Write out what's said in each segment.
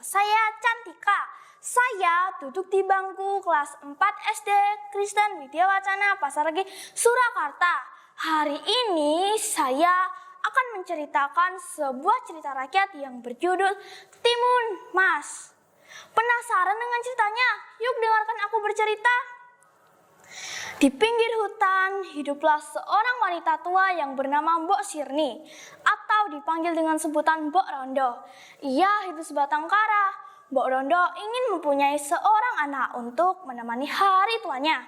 Nama saya Cantika. Saya duduk di bangku kelas 4 SD Kristen Widya Wacana Pasaragi, Surakarta. Hari ini saya akan menceritakan sebuah cerita rakyat yang berjudul Timun Mas. Penasaran dengan ceritanya? Yuk dengarkan aku bercerita. Di pinggir hutan hiduplah seorang wanita tua yang bernama Mbok Sirni atau dipanggil dengan sebutan Mbok Rondo. Ia hidup sebatang kara. Mbok Rondo ingin mempunyai seorang anak untuk menemani hari tuanya.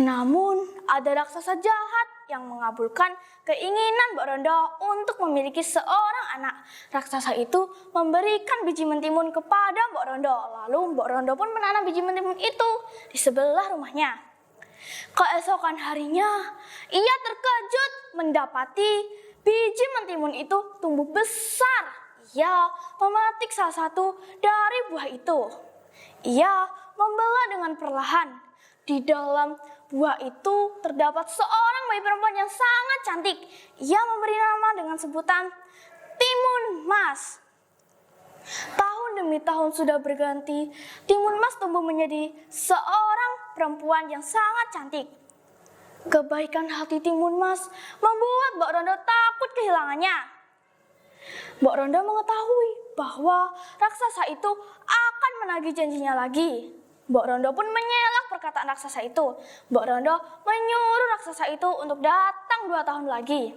Namun ada raksasa jahat yang mengabulkan keinginan Mbok Rondo untuk memiliki seorang anak. Raksasa itu memberikan biji mentimun kepada Mbok Rondo. Lalu Mbok Rondo pun menanam biji mentimun itu di sebelah rumahnya. Keesokan harinya, ia terkejut mendapati biji mentimun itu tumbuh besar. Ia memetik salah satu dari buah itu. Ia membelah dengan perlahan. Di dalam buah itu terdapat seorang bayi perempuan yang sangat cantik. Ia memberi nama dengan sebutan Timun Mas. Tahun demi tahun sudah berganti, Timun Mas tumbuh menjadi seorang perempuan yang sangat cantik. Kebaikan hati Timun Mas membuat Mbok Rondo takut kehilangannya. Mbok Rondo mengetahui bahwa raksasa itu akan menagih janjinya lagi. Mbok Rondo pun mengelak perkataan raksasa itu. Mbok Rondo menyuruh raksasa itu untuk datang 2 tahun lagi.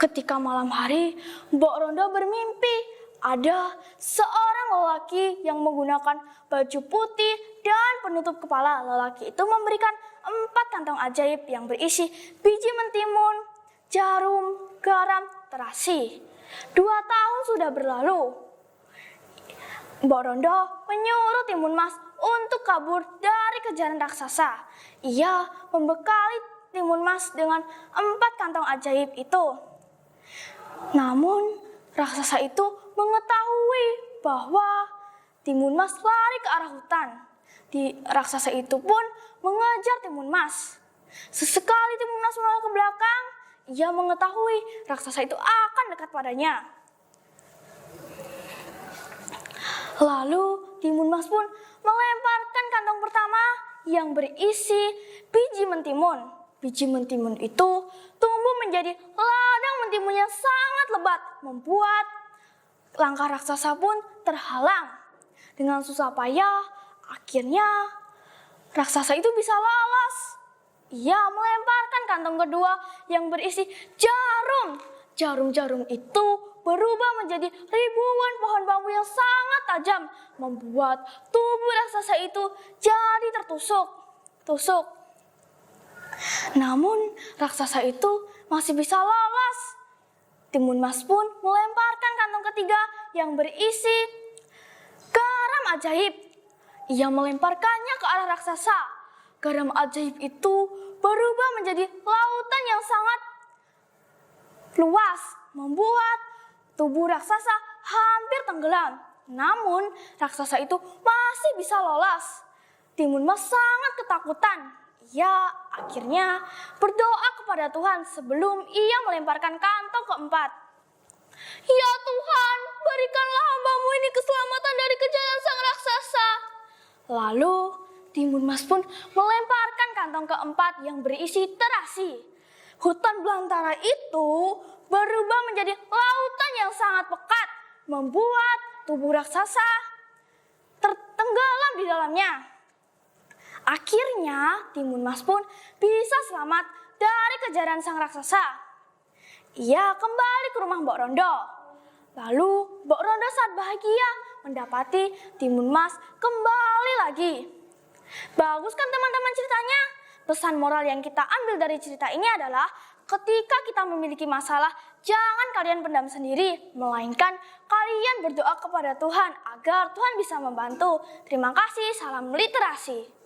Ketika malam hari, Mbok Rondo bermimpi ada seorang lelaki yang menggunakan baju putih dan penutup kepala. Lelaki itu memberikan 4 kantong ajaib yang berisi biji mentimun, jarum, garam, terasi. 2 tahun sudah berlalu. Mbok Rondo menyuruh Timun Mas untuk kabur dari kejaran raksasa. Ia membekali Timun Mas dengan 4 kantong ajaib itu. Namun raksasa itu mengetahui bahwa Timun Mas lari ke arah hutan. Raksasa itu pun mengejar Timun Mas. Sesekali Timun Mas menoleh ke belakang, ia mengetahui raksasa itu akan dekat padanya. Lalu Timun Mas pun melemparkan kantong pertama yang berisi biji mentimun. Biji mentimun itu tumbuh menjadi ladang mentimun yang sangat lebat, membuat langkah raksasa pun terhalang. Dengan susah payah, akhirnya raksasa itu bisa lolos. Ia melemparkan kantong kedua yang berisi jarum. Jarum-jarum itu berubah menjadi ribuan pohon bambu yang sangat tajam, membuat tubuh raksasa itu jadi tertusuk. Namun raksasa itu masih bisa lolos. Timun Mas pun melemparkan kantong ketiga yang berisi garam ajaib. Ia melemparkannya ke arah raksasa. Garam ajaib itu berubah menjadi lautan yang sangat luas, membuat tubuh raksasa hampir tenggelam. Namun raksasa itu masih bisa lolos. Timun Mas sangat ketakutan. Ia akhirnya berdoa kepada Tuhan sebelum ia melemparkan kantong keempat. Ya Tuhan, berikanlah hamba-Mu ini keselamatan dari kejaran sang raksasa. Lalu Timun Mas pun melemparkan kantong keempat yang berisi terasi. Hutan belantara itu berubah menjadi lautan yang sangat pekat, membuat tubuh raksasa tertenggelam di dalamnya. Akhirnya Timun Mas pun bisa selamat dari kejaran sang raksasa. Ia kembali ke rumah Mbok Rondo. Lalu Mbok Rondo sangat bahagia mendapati Timun Mas kembali lagi. Bagus kan teman-teman ceritanya? Pesan moral yang kita ambil dari cerita ini adalah ketika kita memiliki masalah, jangan kalian pendam sendiri, melainkan kalian berdoa kepada Tuhan agar Tuhan bisa membantu. Terima kasih, salam literasi.